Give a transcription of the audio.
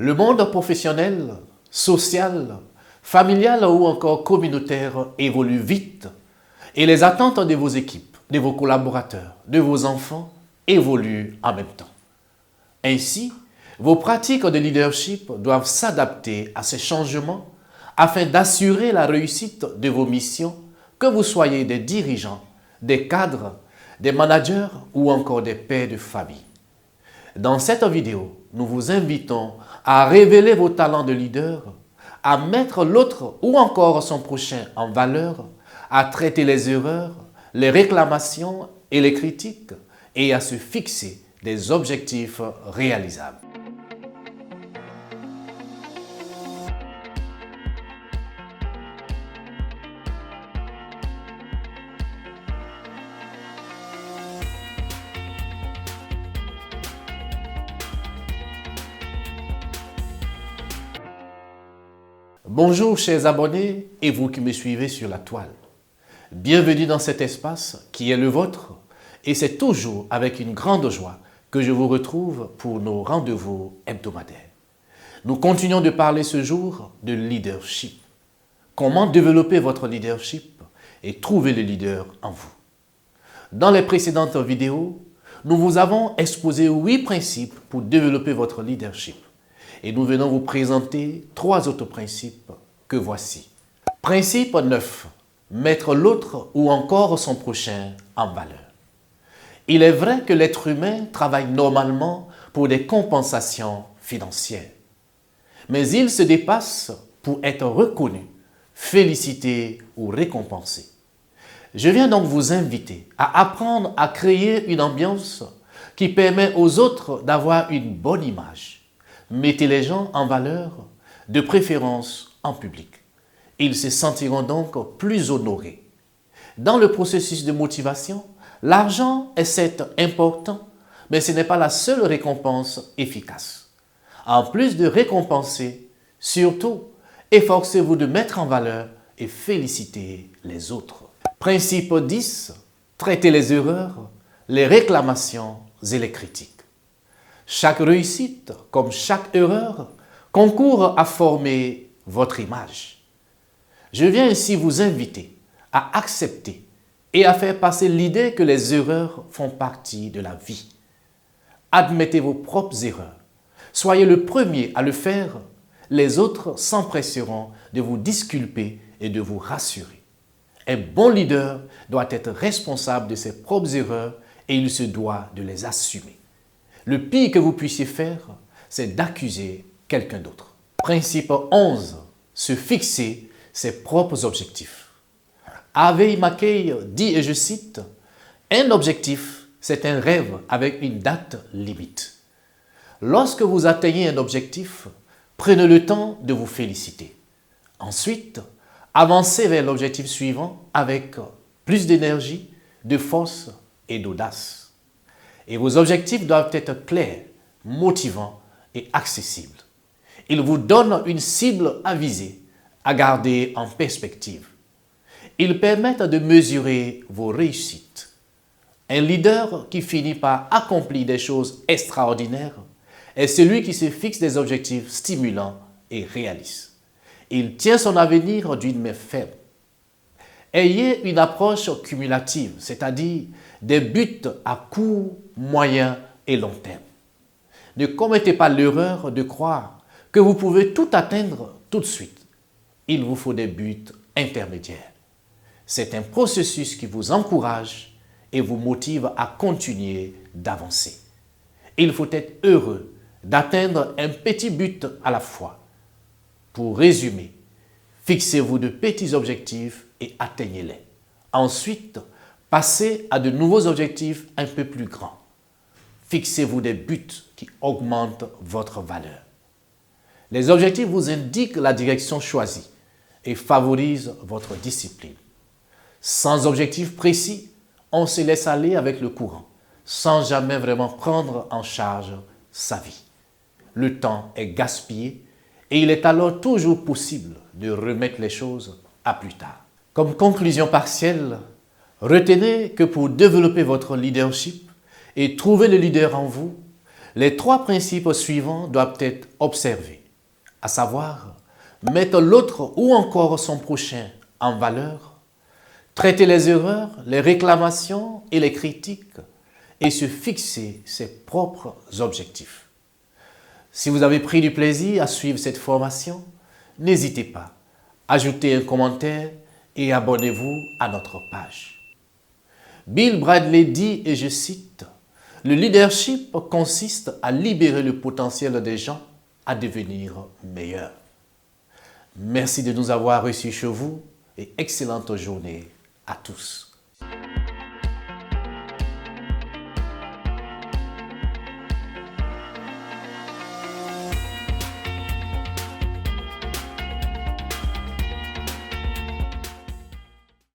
Le monde professionnel, social, familial ou encore communautaire évolue vite et les attentes de vos équipes, de vos collaborateurs, de vos enfants évoluent en même temps. Ainsi, vos pratiques de leadership doivent s'adapter à ces changements afin d'assurer la réussite de vos missions, que vous soyez des dirigeants, des cadres, des managers ou encore des pères de famille. Dans cette vidéo, nous vous invitons à révéler vos talents de leader, à mettre l'autre ou encore son prochain en valeur, à traiter les erreurs, les réclamations et les critiques et à se fixer des objectifs réalisables. Bonjour chers abonnés et vous qui me suivez sur la toile. Bienvenue dans cet espace qui est le vôtre et c'est toujours avec une grande joie que je vous retrouve pour nos rendez-vous hebdomadaires. Nous continuons de parler ce jour de leadership. Comment développer votre leadership et trouver le leader en vous. Dans les précédentes vidéos, nous vous avons exposé 8 principes pour développer votre leadership. Et nous venons vous présenter 3 autres principes que voici. Principe 9. Mettre l'autre ou encore son prochain en valeur. Il est vrai que l'être humain travaille normalement pour des compensations financières. Mais il se dépasse pour être reconnu, félicité ou récompensé. Je viens donc vous inviter à apprendre à créer une ambiance qui permet aux autres d'avoir une bonne image. Mettez les gens en valeur, de préférence en public. Ils se sentiront donc plus honorés. Dans le processus de motivation, l'argent est certes important, mais ce n'est pas la seule récompense efficace. En plus de récompenser, surtout, efforcez-vous de mettre en valeur et féliciter les autres. Principe 10. Traitez les erreurs, les réclamations et les critiques. Chaque réussite, comme chaque erreur, concourt à former votre image. Je viens ainsi vous inviter à accepter et à faire passer l'idée que les erreurs font partie de la vie. Admettez vos propres erreurs. Soyez le premier à le faire. Les autres s'empresseront de vous disculper et de vous rassurer. Un bon leader doit être responsable de ses propres erreurs et il se doit de les assumer. Le pire que vous puissiez faire, c'est d'accuser quelqu'un d'autre. Principe 11. Se fixer ses propres objectifs. Harvey Mackay dit, et je cite, « Un objectif, c'est un rêve avec une date limite. » Lorsque vous atteignez un objectif, prenez le temps de vous féliciter. Ensuite, avancez vers l'objectif suivant avec plus d'énergie, de force et d'audace. Et vos objectifs doivent être clairs, motivants et accessibles. Ils vous donnent une cible à viser, à garder en perspective. Ils permettent de mesurer vos réussites. Un leader qui finit par accomplir des choses extraordinaires est celui qui se fixe des objectifs stimulants et réalistes. Il tient son avenir d'une main ferme. Ayez une approche cumulative, c'est-à-dire des buts à court, moyen et long terme. Ne commettez pas l'erreur de croire que vous pouvez tout atteindre tout de suite. Il vous faut des buts intermédiaires. C'est un processus qui vous encourage et vous motive à continuer d'avancer. Il faut être heureux d'atteindre un petit but à la fois. Pour résumer, fixez-vous de petits objectifs et atteignez-les. Ensuite, passez à de nouveaux objectifs un peu plus grands. Fixez-vous des buts qui augmentent votre valeur. Les objectifs vous indiquent la direction choisie et favorisent votre discipline. Sans objectif précis, on se laisse aller avec le courant, sans jamais vraiment prendre en charge sa vie. Le temps est gaspillé et il est alors toujours possible de remettre les choses à plus tard. Comme conclusion partielle, retenez que pour développer votre leadership et trouver le leader en vous, Les 3 principes suivants doivent être observés, à savoir mettre l'autre ou encore son prochain en valeur, traiter les erreurs, les réclamations et les critiques et se fixer ses propres objectifs. Si vous avez pris du plaisir à suivre cette formation, n'hésitez pas, ajoutez un commentaire et abonnez-vous à notre page. Bill Bradley dit, et je cite, « Le leadership consiste à libérer le potentiel des gens à devenir meilleurs. » Merci de nous avoir reçus chez vous et excellente journée à tous.